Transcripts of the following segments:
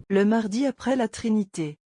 le mardi après la Trinité.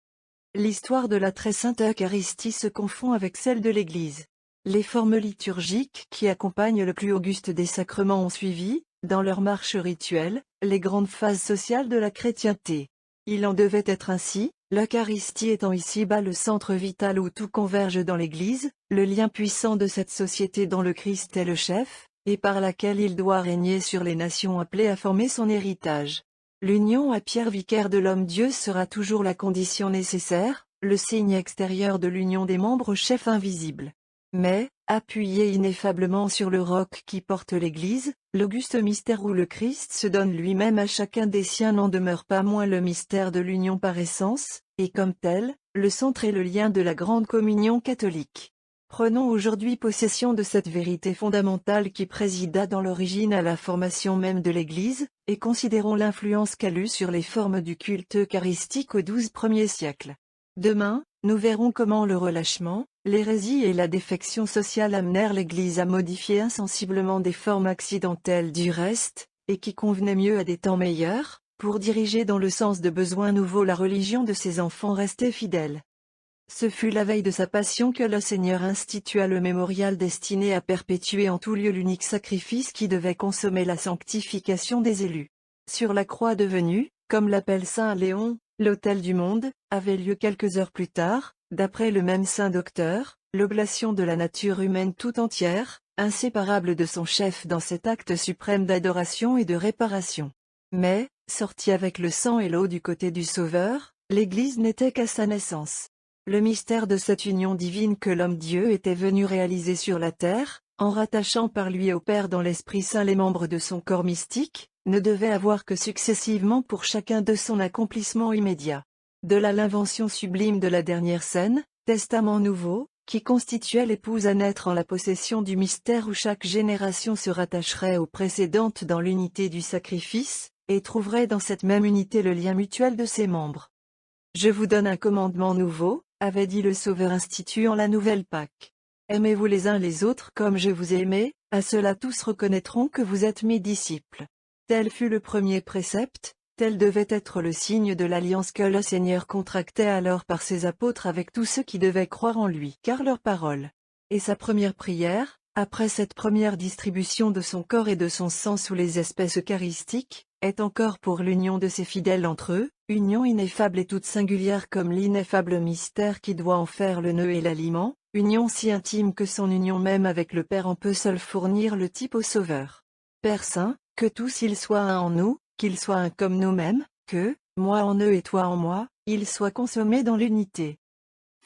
L'histoire de la très sainte Eucharistie se confond avec celle de l'Église. Les formes liturgiques qui accompagnent le plus auguste des sacrements ont suivi, dans leur marche rituelle, les grandes phases sociales de la chrétienté. Il en devait être ainsi, l'Eucharistie étant ici-bas le centre vital où tout converge dans l'Église, le lien puissant de cette société dont le Christ est le chef, et par laquelle il doit régner sur les nations appelées à former son héritage. L'union à Pierre vicaire de l'homme-Dieu sera toujours la condition nécessaire, le signe extérieur de l'union des membres chefs invisibles. Mais, appuyé ineffablement sur le roc qui porte l'Église, l'auguste mystère où le Christ se donne lui-même à chacun des siens n'en demeure pas moins le mystère de l'union par essence, et comme tel, le centre et le lien de la grande communion catholique. Prenons aujourd'hui possession de cette vérité fondamentale qui présida dans l'origine à la formation même de l'Église, et considérons l'influence qu'elle eut sur les formes du culte eucharistique aux 12 premiers siècles. Demain, nous verrons comment le relâchement, l'hérésie et la défection sociale amenèrent l'Église à modifier insensiblement des formes accidentelles du reste, et qui convenaient mieux à des temps meilleurs, pour diriger dans le sens de besoins nouveaux la religion de ses enfants restés fidèles. Ce fut la veille de sa passion que le Seigneur institua le mémorial destiné à perpétuer en tout lieu l'unique sacrifice qui devait consommer la sanctification des élus. Sur la croix devenue, comme l'appelle saint Léon, l'autel du monde, avait lieu quelques heures plus tard, d'après le même saint docteur, l'oblation de la nature humaine tout entière, inséparable de son chef dans cet acte suprême d'adoration et de réparation. Mais, sortie avec le sang et l'eau du côté du Sauveur, l'Église n'était qu'à sa naissance. Le mystère de cette union divine que l'homme-Dieu était venu réaliser sur la terre, en rattachant par lui au Père dans l'Esprit Saint les membres de son corps mystique, ne devait avoir que successivement pour chacun de son accomplissement immédiat. De là l'invention sublime de la dernière scène, Testament nouveau, qui constituait l'épouse à naître en la possession du mystère où chaque génération se rattacherait aux précédentes dans l'unité du sacrifice, et trouverait dans cette même unité le lien mutuel de ses membres. « Je vous donne un commandement nouveau », avait dit le Sauveur instituant la nouvelle Pâque. Aimez-vous les uns les autres comme je vous ai aimé, à cela tous reconnaîtront que vous êtes mes disciples. Tel fut le premier précepte, tel devait être le signe de l'alliance que le Seigneur contractait alors par ses apôtres avec tous ceux qui devaient croire en lui. Car leur parole, et sa première prière, après cette première distribution de son corps et de son sang sous les espèces eucharistiques, est encore pour l'union de ses fidèles entre eux, union ineffable et toute singulière comme l'ineffable mystère qui doit en faire le nœud et l'aliment, union si intime que son union même avec le Père en peut seul fournir le type au Sauveur. Père Saint, que tous ils soient un en nous, qu'ils soient un comme nous-mêmes, que, moi en eux et toi en moi, ils soient consommés dans l'unité.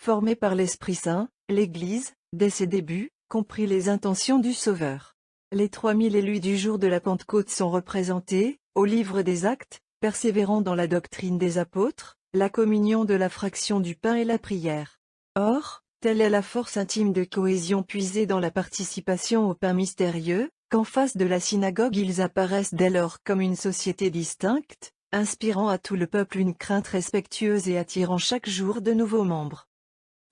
Formée par l'Esprit Saint, l'Église, dès ses débuts, comprit les intentions du Sauveur. Les 3000 élus du jour de la Pentecôte sont représentés, au livre des Actes, persévérant dans la doctrine des apôtres, la communion de la fraction du pain et la prière. Or, telle est la force intime de cohésion puisée dans la participation au pain mystérieux, qu'en face de la synagogue ils apparaissent dès lors comme une société distincte, inspirant à tout le peuple une crainte respectueuse et attirant chaque jour de nouveaux membres.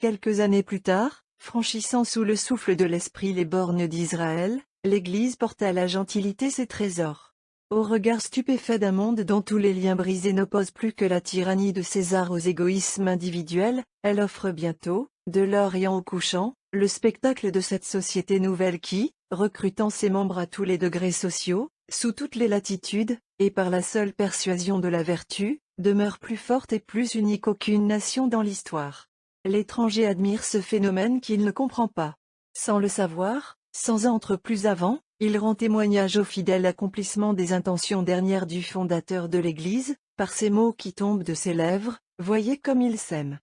Quelques années plus tard, franchissant sous le souffle de l'Esprit les bornes d'Israël, l'Église porta à la gentilité ses trésors. Au regard stupéfait d'un monde dont tous les liens brisés n'opposent plus que la tyrannie de César aux égoïsmes individuels, elle offre bientôt, de l'Orient au couchant, le spectacle de cette société nouvelle qui, recrutant ses membres à tous les degrés sociaux, sous toutes les latitudes, et par la seule persuasion de la vertu, demeure plus forte et plus unie qu'aucune nation dans l'histoire. L'étranger admire ce phénomène qu'il ne comprend pas. Sans le savoir, sans entre plus avant, il rend témoignage au fidèle accomplissement des intentions dernières du fondateur de l'Église, par ces mots qui tombent de ses lèvres, « Voyez comme il s'aime ».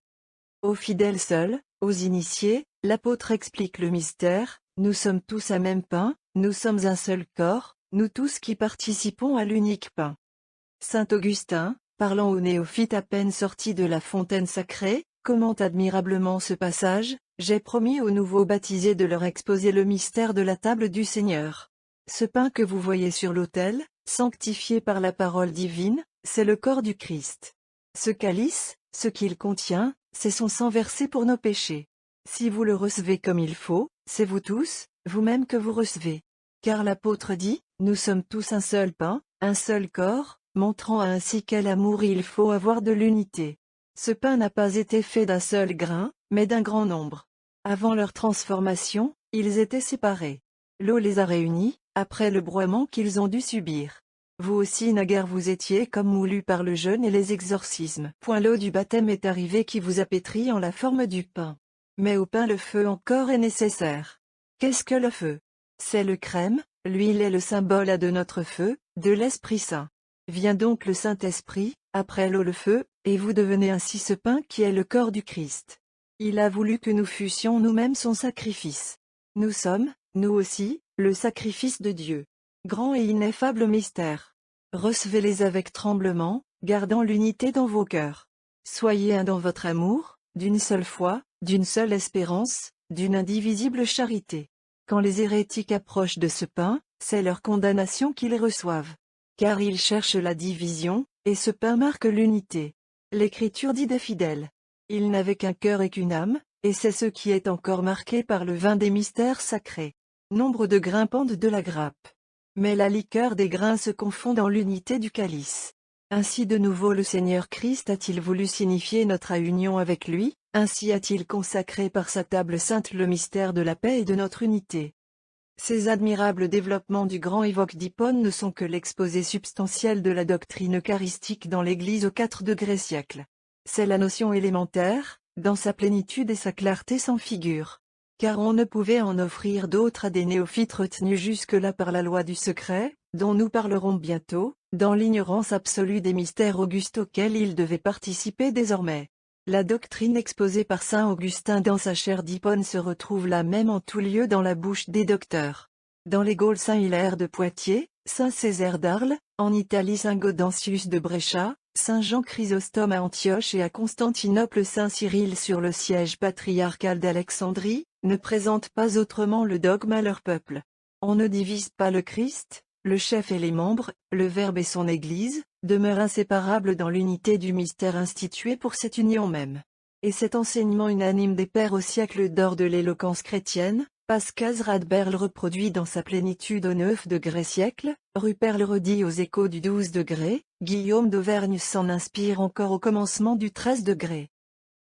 Aux fidèles seuls, aux initiés, l'apôtre explique le mystère, nous sommes tous un même pain, nous sommes un seul corps, nous tous qui participons à l'unique pain. Saint Augustin, parlant aux néophytes à peine sortis de la fontaine sacrée, commente admirablement ce passage, « J'ai promis aux nouveaux baptisés de leur exposer le mystère de la table du Seigneur. Ce pain que vous voyez sur l'autel, sanctifié par la parole divine, c'est le corps du Christ. Ce calice, ce qu'il contient, c'est son sang versé pour nos péchés. Si vous le recevez comme il faut, c'est vous tous, vous-même que vous recevez. Car l'apôtre dit, nous sommes tous un seul pain, un seul corps, montrant ainsi quel amour il faut avoir de l'unité. Ce pain n'a pas été fait d'un seul grain, mais d'un grand nombre. Avant leur transformation, ils étaient séparés. L'eau les a réunis, après le broiement qu'ils ont dû subir. Vous aussi naguère vous étiez comme moulus par le jeûne et les exorcismes. L'eau du baptême est arrivée qui vous a pétri en la forme du pain. Mais au pain le feu encore est nécessaire. Qu'est-ce que le feu? C'est le crème, l'huile est le symbole de notre feu, de l'Esprit Saint. Vient donc le Saint-Esprit, après l'eau le feu, et vous devenez ainsi ce pain qui est le corps du Christ. Il a voulu que nous fussions nous-mêmes son sacrifice. Nous sommes, nous aussi, le sacrifice de Dieu. Grand et ineffable mystère. Recevez-les avec tremblement, gardant l'unité dans vos cœurs. Soyez un dans votre amour, d'une seule foi, d'une seule espérance, d'une indivisible charité. Quand les hérétiques approchent de ce pain, c'est leur condamnation qu'ils reçoivent. Car ils cherchent la division, et ce pain marque l'unité. L'Écriture dit des fidèles. Ils n'avaient qu'un cœur et qu'une âme, et c'est ce qui est encore marqué par le vin des mystères sacrés. Nombre de grains pendent de la grappe. Mais la liqueur des grains se confond dans l'unité du calice. Ainsi de nouveau le Seigneur Christ a-t-il voulu signifier notre union avec lui, ainsi a-t-il consacré par sa table sainte le mystère de la paix et de notre unité. Ces admirables développements du grand évêque d'Hippone ne sont que l'exposé substantiel de la doctrine eucharistique dans l'Église au IV siècle. C'est la notion élémentaire, dans sa plénitude et sa clarté sans figure. Car on ne pouvait en offrir d'autres à des néophytes retenus jusque-là par la loi du secret, dont nous parlerons bientôt, dans l'ignorance absolue des mystères augustes auxquels ils devaient participer désormais. La doctrine exposée par saint Augustin dans sa chaire d'Hippone se retrouve là même en tout lieu dans la bouche des docteurs. Dans les Gaules saint Hilaire de Poitiers, saint Césaire d'Arles, en Italie saint Gaudentius de Brescia, saint Jean Chrysostome à Antioche et à Constantinople saint Cyril sur le siège patriarcal d'Alexandrie, ne présentent pas autrement le dogme à leur peuple. On ne divise pas le Christ, le chef et les membres, le Verbe et son Église, demeurent inséparables dans l'unité du mystère institué pour cette union même. Et cet enseignement unanime des pères au siècle d'or de l'éloquence chrétienne, Pascal Radberl reproduit dans sa plénitude au 9 siècle, Rupert le redit aux échos du 12 Guillaume d'Auvergne s'en inspire encore au commencement du 13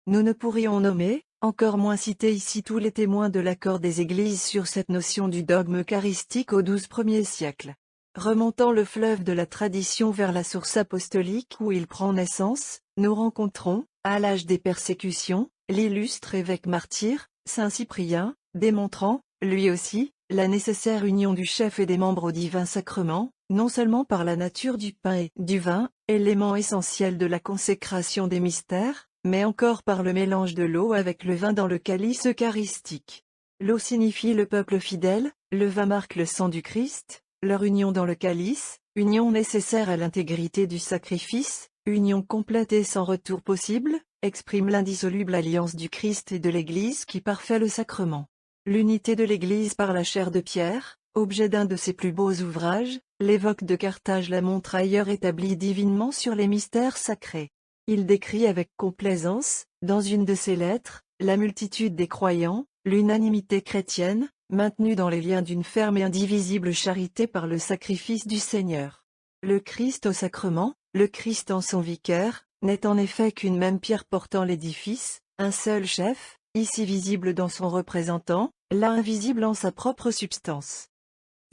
Nous ne pourrions nommer, encore moins citer ici tous les témoins de l'accord des églises sur cette notion du dogme eucharistique au 12 siècle. Remontant le fleuve de la tradition vers la source apostolique où il prend naissance, nous rencontrons, à l'âge des persécutions, l'illustre évêque martyr, saint Cyprien, démontrant, lui aussi, la nécessaire union du chef et des membres au divin sacrement, non seulement par la nature du pain et du vin, élément essentiel de la consécration des mystères, mais encore par le mélange de l'eau avec le vin dans le calice eucharistique. L'eau signifie le peuple fidèle, le vin marque le sang du Christ, leur union dans le calice, union nécessaire à l'intégrité du sacrifice, union complète et sans retour possible, exprime l'indissoluble alliance du Christ et de l'Église qui parfait le sacrement. L'unité de l'Église par la chair de Pierre, objet d'un de ses plus beaux ouvrages, l'évêque de Carthage la montre ailleurs établie divinement sur les mystères sacrés. Il décrit avec complaisance, dans une de ses lettres, la multitude des croyants, l'unanimité chrétienne, maintenue dans les liens d'une ferme et indivisible charité par le sacrifice du Seigneur. Le Christ au sacrement, le Christ en son vicaire, n'est en effet qu'une même pierre portant l'édifice, un seul chef, ici visible dans son représentant, là invisible en sa propre substance.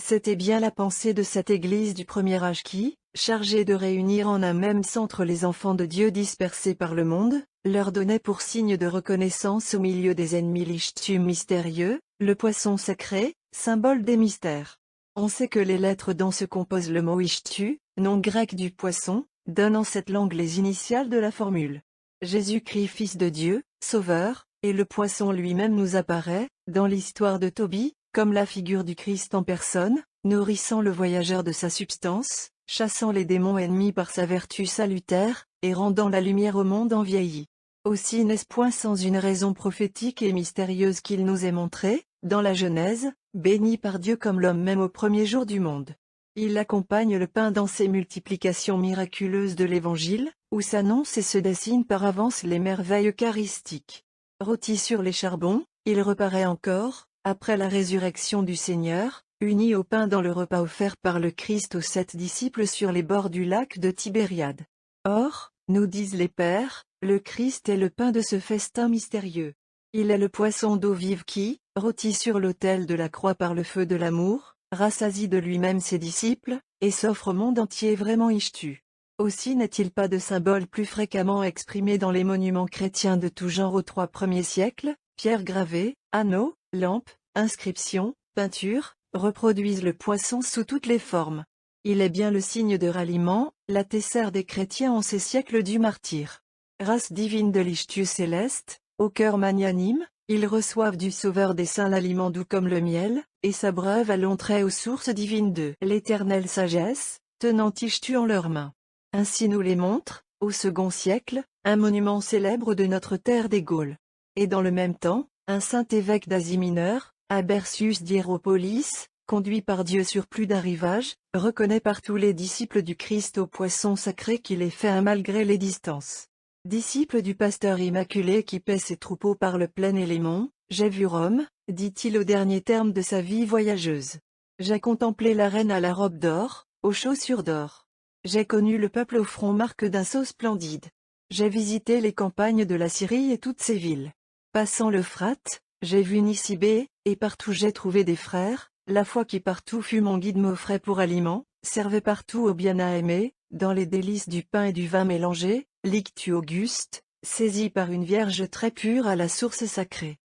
C'était bien la pensée de cette Église du premier âge qui, chargée de réunir en un même centre les enfants de Dieu dispersés par le monde, leur donnait pour signe de reconnaissance au milieu des ennemis l'Ichtu mystérieux, le poisson sacré, symbole des mystères. On sait que les lettres dont se compose le mot Ichtu, nom grec du poisson, donnent en cette langue les initiales de la formule. Jésus-Christ Fils de Dieu, Sauveur, et le poisson lui-même nous apparaît, dans l'histoire de Tobie, comme la figure du Christ en personne, nourrissant le voyageur de sa substance, chassant les démons ennemis par sa vertu salutaire, et rendant la lumière au monde en vieilli. Aussi n'est-ce point sans une raison prophétique et mystérieuse qu'il nous est montré, dans la Genèse, béni par Dieu comme l'homme même au premier jour du monde. Il accompagne le pain dans ces multiplications miraculeuses de l'Évangile, où s'annoncent et se dessinent par avance les merveilles eucharistiques. Rôti sur les charbons, il reparaît encore, après la résurrection du Seigneur, unis au pain dans le repas offert par le Christ aux 7 disciples sur les bords du lac de Tibériade. Or, nous disent les pères, le Christ est le pain de ce festin mystérieux. Il est le poisson d'eau vive qui, rôti sur l'autel de la croix par le feu de l'amour, rassasie de lui-même ses disciples, et s'offre au monde entier vraiment Ishtu. Aussi n'est-il pas de symbole plus fréquemment exprimé dans les monuments chrétiens de tout genre aux 3 premiers siècles, pierres gravées, anneaux, lampes, inscriptions, peintures, reproduisent le poisson sous toutes les formes. Il est bien le signe de ralliement, la tessère des chrétiens en ces siècles du martyre. Race divine de l'Ishtu céleste, au cœur magnanime, ils reçoivent du Sauveur des saints l'aliment doux comme le miel, et s'abreuvent à longs traits aux sources divines de l'éternelle sagesse, tenant Ishtu en leurs mains. Ainsi nous les montre, au second siècle, un monument célèbre de notre terre des Gaules. Et dans le même temps, un saint évêque d'Asie mineure, Abercius d'Hiéropolis, conduit par Dieu sur plus d'un rivage, reconnaît par tous les disciples du Christ au poisson sacré qu'il est fait malgré les distances. Disciple du pasteur immaculé qui paît ses troupeaux par le plain et les monts, j'ai vu Rome, dit-il au dernier terme de sa vie voyageuse. J'ai contemplé la reine à la robe d'or, aux chaussures d'or. J'ai connu le peuple au front marque d'un sceau splendide. J'ai visité les campagnes de la Syrie et toutes ses villes. Passant l'Euphrate, j'ai vu Nicibée, et partout j'ai trouvé des frères, la foi qui partout fut mon guide m'offrait pour aliment, servait partout au bien-aimé, dans les délices du pain et du vin mélangés, l'ictus auguste, saisi par une vierge très pure à la source sacrée.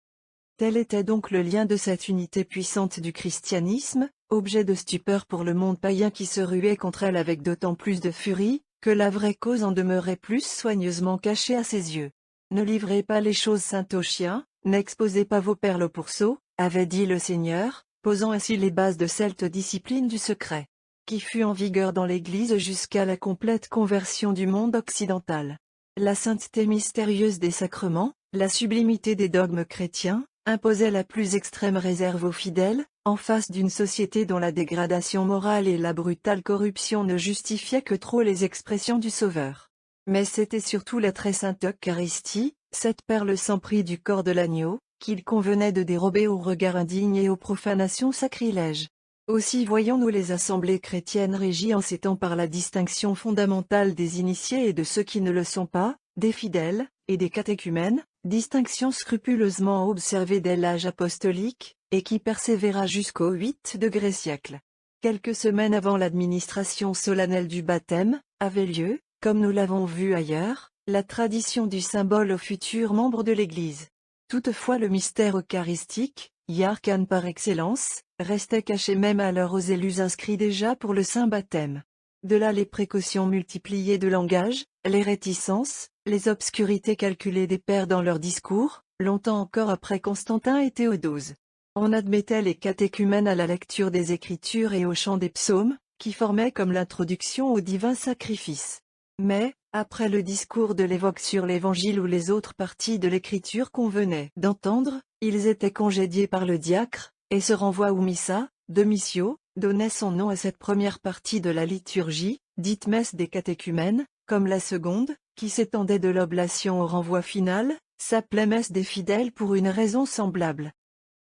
Tel était donc le lien de cette unité puissante du christianisme, objet de stupeur pour le monde païen qui se ruait contre elle avec d'autant plus de furie, que la vraie cause en demeurait plus soigneusement cachée à ses yeux. Ne livrez pas les choses saintes aux chiens, n'exposez pas vos perles au pourceau, avait dit le Seigneur, posant ainsi les bases de cette discipline du secret, qui fut en vigueur dans l'Église jusqu'à la complète conversion du monde occidental. La sainteté mystérieuse des sacrements, la sublimité des dogmes chrétiens, imposait la plus extrême réserve aux fidèles, en face d'une société dont la dégradation morale et la brutale corruption ne justifiaient que trop les expressions du Sauveur. Mais c'était surtout la très sainte Eucharistie, cette perle sans prix du corps de l'agneau, qu'il convenait de dérober aux regards indignes et aux profanations sacrilèges. Aussi voyons-nous les assemblées chrétiennes régies en ces temps par la distinction fondamentale des initiés et de ceux qui ne le sont pas, des fidèles, et des catéchumènes, distinction scrupuleusement observée dès l'âge apostolique, et qui persévéra jusqu'au 8 degré siècle. Quelques semaines avant l'administration solennelle du baptême, avait lieu, comme nous l'avons vu ailleurs, la tradition du symbole aux futurs membres de l'Église. Toutefois le mystère eucharistique, Yarkan par excellence, restait caché même alors aux élus inscrits déjà pour le saint baptême. De là les précautions multipliées de langage, les réticences, les obscurités calculées des pères dans leurs discours, longtemps encore après Constantin et Théodose. On admettait les catéchumènes à la lecture des Écritures et au chant des psaumes, qui formaient comme l'introduction au divin sacrifice. Mais, après le discours de l'évêque sur l'Évangile ou les autres parties de l'Écriture qu'on venait d'entendre, ils étaient congédiés par le diacre, et ce renvoi ou missa, de missio, donnait son nom à cette première partie de la liturgie, dite messe des catéchumènes, comme la seconde, qui s'étendait de l'oblation au renvoi final, s'appelait messe des fidèles pour une raison semblable.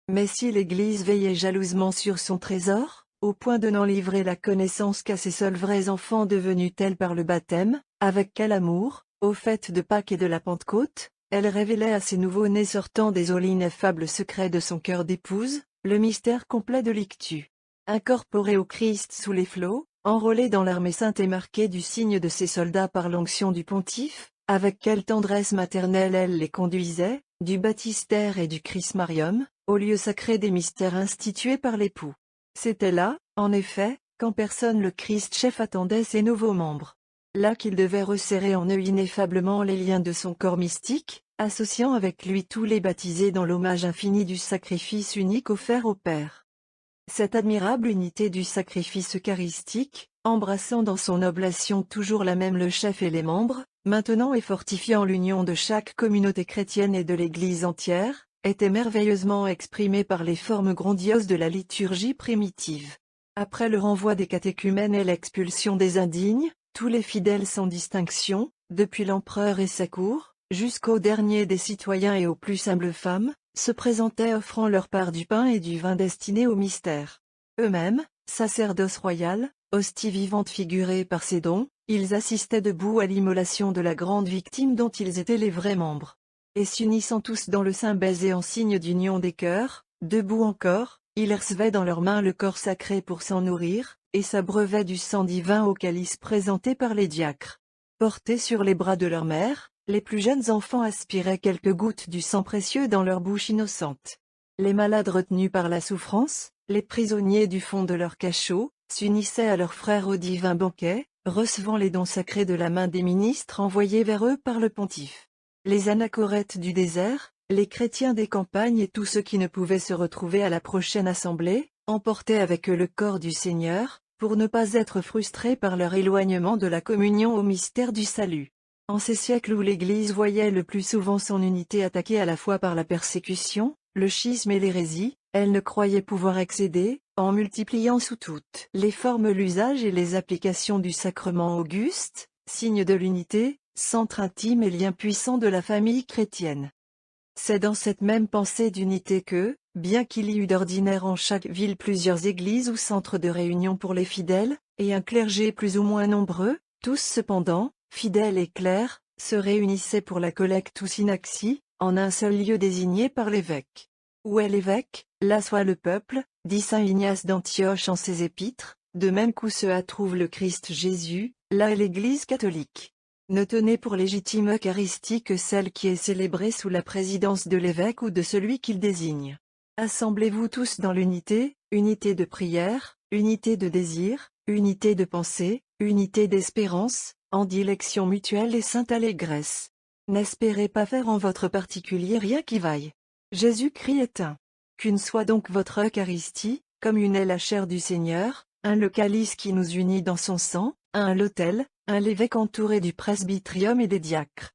Mais si l'Église veillait jalousement sur son trésor, au point de n'en livrer la connaissance qu'à ses seuls vrais enfants devenus tels par le baptême, avec quel amour, aux fêtes de Pâques et de la Pentecôte, elle révélait à ses nouveaux-nés sortant des eaux l'ineffable secret de son cœur d'épouse, le mystère complet de l'ictus. Incorporé au Christ sous les flots, enrôlé dans l'armée sainte et marqué du signe de ses soldats par l'onction du pontife, avec quelle tendresse maternelle elle les conduisait, du baptistère et du chrismarium, au lieu sacré des mystères institués par l'époux. C'était là, en effet, qu'en personne le Christ-chef attendait ses nouveaux membres. Là qu'il devait resserrer en eux ineffablement les liens de son corps mystique, associant avec lui tous les baptisés dans l'hommage infini du sacrifice unique offert au Père. Cette admirable unité du sacrifice eucharistique, embrassant dans son oblation toujours la même le chef et les membres, maintenant et fortifiant l'union de chaque communauté chrétienne et de l'Église entière, était merveilleusement exprimée par les formes grandioses de la liturgie primitive. Après le renvoi des catéchumènes et l'expulsion des indignes, tous les fidèles sans distinction, depuis l'empereur et sa cour, jusqu'au dernier des citoyens et aux plus humbles femmes, se présentaient offrant leur part du pain et du vin destinés au mystère. Eux-mêmes, sacerdoce royal, hostie vivante figurée par ses dons, ils assistaient debout à l'immolation de la grande victime dont ils étaient les vrais membres. Et s'unissant tous dans le saint baiser en signe d'union des cœurs, debout encore, ils recevaient dans leurs mains le corps sacré pour s'en nourrir, et s'abreuvaient du sang divin au calice présenté par les diacres. Portés sur les bras de leur mère, les plus jeunes enfants aspiraient quelques gouttes du sang précieux dans leur bouche innocente. Les malades retenus par la souffrance, les prisonniers du fond de leur cachot, s'unissaient à leurs frères au divin banquet, recevant les dons sacrés de la main des ministres envoyés vers eux par le pontife. Les anachorètes du désert, les chrétiens des campagnes et tous ceux qui ne pouvaient se retrouver à la prochaine assemblée, emportaient avec eux le corps du Seigneur, pour ne pas être frustrés par leur éloignement de la communion au mystère du salut. En ces siècles où l'Église voyait le plus souvent son unité attaquée à la fois par la persécution, le schisme et l'hérésie, elle ne croyait pouvoir excéder, en multipliant sous toutes les formes l'usage et les applications du sacrement auguste, signe de l'unité, centre intime et lien puissant de la famille chrétienne. C'est dans cette même pensée d'unité que, bien qu'il y eût d'ordinaire en chaque ville plusieurs églises ou centres de réunion pour les fidèles, et un clergé plus ou moins nombreux, tous cependant, fidèles et clercs, se réunissaient pour la collecte ou synaxie, en un seul lieu désigné par l'évêque. Où est l'évêque, là soit le peuple, dit saint Ignace d'Antioche en ses épîtres, de même qu'où se trouve le Christ Jésus, là est l'Église catholique. Ne tenez pour légitime Eucharistie que celle qui est célébrée sous la présidence de l'évêque ou de celui qu'il désigne. Assemblez-vous tous dans l'unité, unité de prière, unité de désir, unité de pensée, unité d'espérance, en dilection mutuelle et sainte allégresse. N'espérez pas faire en votre particulier rien qui vaille. Jésus-Christ est un. Qu'une soit donc votre Eucharistie, comme une est la chair du Seigneur, un le calice qui nous unit dans son sang, un l'autel, un l'évêque entouré du presbytrium et des diacres.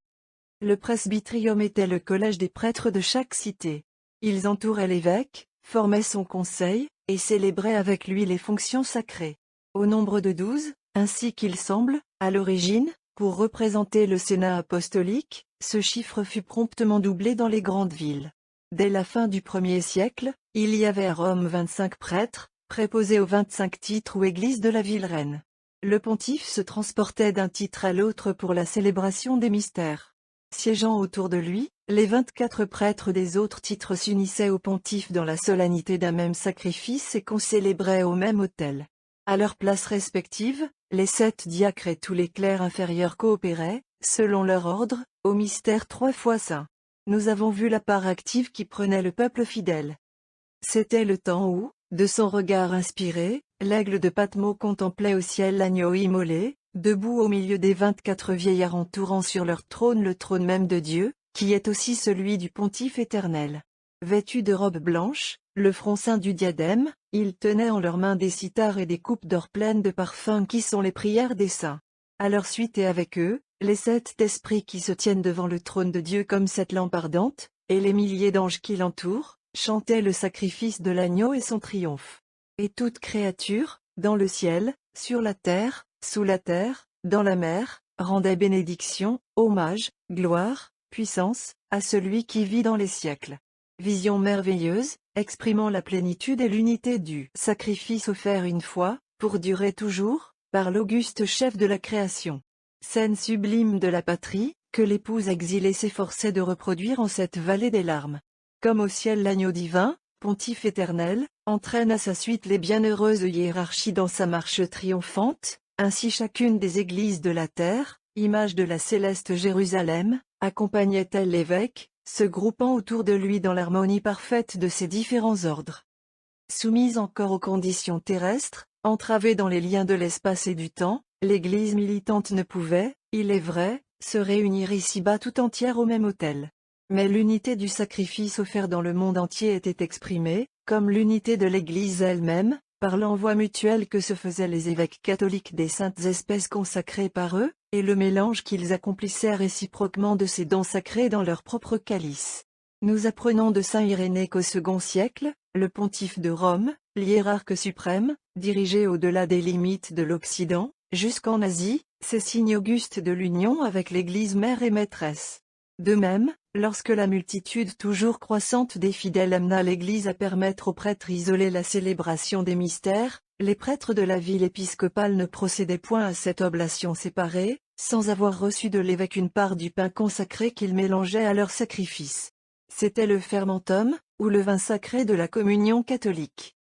Le presbytrium était le collège des prêtres de chaque cité. Ils entouraient l'évêque, formaient son conseil, et célébraient avec lui les fonctions sacrées. Au nombre de 12, ainsi qu'il semble, à l'origine, pour représenter le Sénat apostolique, ce chiffre fut promptement doublé dans les grandes villes. Dès la fin du 1er siècle, il y avait à Rome 25 prêtres, préposés aux 25 titres ou églises de la ville reine. Le pontife se transportait d'un titre à l'autre pour la célébration des mystères. Siégeant autour de lui, les 24 prêtres des autres titres s'unissaient au pontife dans la solennité d'un même sacrifice et qu'on célébrait au même autel. À leurs places respectives, les 7 diacres et tous les clercs inférieurs coopéraient, selon leur ordre, au mystère 3 fois saint. Nous avons vu la part active qui prenait le peuple fidèle. C'était le temps où, de son regard inspiré, l'aigle de Patmos contemplait au ciel l'agneau immolé, debout au milieu des 24 vieillards entourant sur leur trône le trône même de Dieu, qui est aussi celui du pontife éternel. Vêtus de robes blanches, le front ceint du diadème, ils tenaient en leurs mains des cithars et des coupes d'or pleines de parfums qui sont les prières des saints. À leur suite et avec eux, les 7 esprits qui se tiennent devant le trône de Dieu comme 7 lampes ardentes, et les milliers d'anges qui l'entourent, chantaient le sacrifice de l'agneau et son triomphe. Et toute créature, dans le ciel, sur la terre, sous la terre, dans la mer, rendait bénédiction, hommage, gloire, puissance, à celui qui vit dans les siècles. Vision merveilleuse, exprimant la plénitude et l'unité du sacrifice offert une fois, pour durer toujours, par l'auguste chef de la création. Scène sublime de la patrie, que l'épouse exilée s'efforçait de reproduire en cette vallée des larmes. Comme au ciel l'agneau divin, pontife éternel, entraîne à sa suite les bienheureuses hiérarchies dans sa marche triomphante, ainsi chacune des églises de la terre, image de la céleste Jérusalem, accompagnait-elle l'évêque, se groupant autour de lui dans l'harmonie parfaite de ses différents ordres. Soumise encore aux conditions terrestres, entravée dans les liens de l'espace et du temps, l'Église militante ne pouvait, il est vrai, se réunir ici-bas tout entière au même autel. Mais l'unité du sacrifice offert dans le monde entier était exprimée, comme l'unité de l'Église elle-même, par l'envoi mutuel que se faisaient les évêques catholiques des saintes espèces consacrées par eux, et le mélange qu'ils accomplissaient réciproquement de ces dons sacrés dans leur propre calice. Nous apprenons de saint Irénée qu'au second siècle, le pontife de Rome, l'hiérarque suprême, dirigé au-delà des limites de l'Occident, jusqu'en Asie, ces signes augustes de l'union avec l'Église mère et maîtresse. De même, Lorsque la multitude toujours croissante des fidèles amena l'Église à permettre aux prêtres isolés la célébration des mystères, les prêtres de la ville épiscopale ne procédaient point à cette oblation séparée, sans avoir reçu de l'évêque une part du pain consacré qu'ils mélangeaient à leur sacrifice. C'était le fermentum, ou le vin sacré de la communion catholique.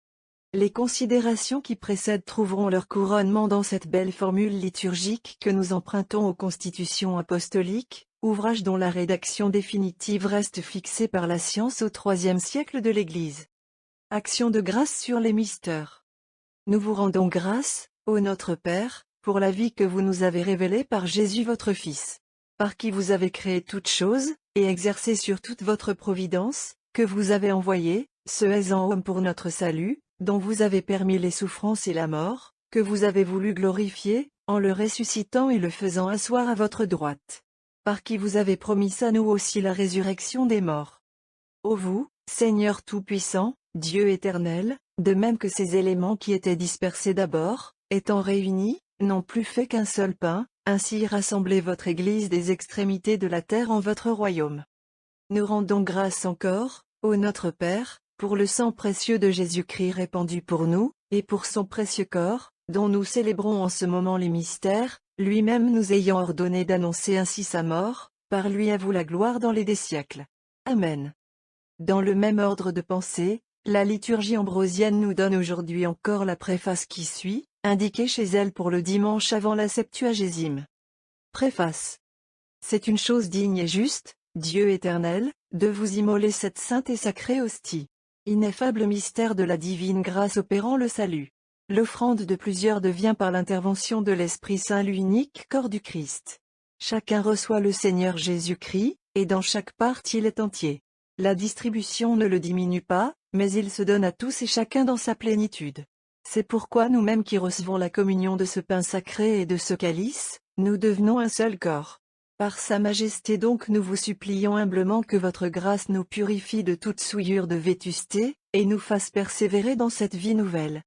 Les considérations qui précèdent trouveront leur couronnement dans cette belle formule liturgique que nous empruntons aux constitutions apostoliques, ouvrage dont la rédaction définitive reste fixée par la science au IIIe siècle de l'Église. Action de grâce sur les mystères. Nous vous rendons grâce, ô notre Père, pour la vie que vous nous avez révélée par Jésus votre Fils, par qui vous avez créé toutes choses, et exercé sur toute votre providence, que vous avez envoyé, ce aisant homme pour notre salut, dont vous avez permis les souffrances et la mort, que vous avez voulu glorifier, en le ressuscitant et le faisant asseoir à votre droite, par qui vous avez promis à nous aussi la résurrection des morts. Ô vous, Seigneur Tout-Puissant, Dieu éternel, de même que ces éléments qui étaient dispersés d'abord, étant réunis, n'ont plus fait qu'un seul pain, ainsi rassemblez votre Église des extrémités de la terre en votre royaume. Nous rendons grâce encore, ô notre Père, pour le sang précieux de Jésus-Christ répandu pour nous, et pour son précieux corps, dont nous célébrons en ce moment les mystères, lui-même nous ayant ordonné d'annoncer ainsi sa mort, par lui à vous la gloire dans les des siècles. Amen. Dans le même ordre de pensée, la liturgie ambrosienne nous donne aujourd'hui encore la préface qui suit, indiquée chez elle pour le dimanche avant la Septuagésime. Préface. C'est une chose digne et juste, Dieu éternel, de vous immoler cette sainte et sacrée hostie. Ineffable mystère de la divine grâce opérant le salut. L'offrande de plusieurs devient par l'intervention de l'Esprit Saint l'unique corps du Christ. Chacun reçoit le Seigneur Jésus-Christ, et dans chaque partie il est entier. La distribution ne le diminue pas, mais il se donne à tous et chacun dans sa plénitude. C'est pourquoi nous-mêmes qui recevons la communion de ce pain sacré et de ce calice, nous devenons un seul corps. Par sa majesté donc nous vous supplions humblement que votre grâce nous purifie de toute souillure de vétusté, et nous fasse persévérer dans cette vie nouvelle.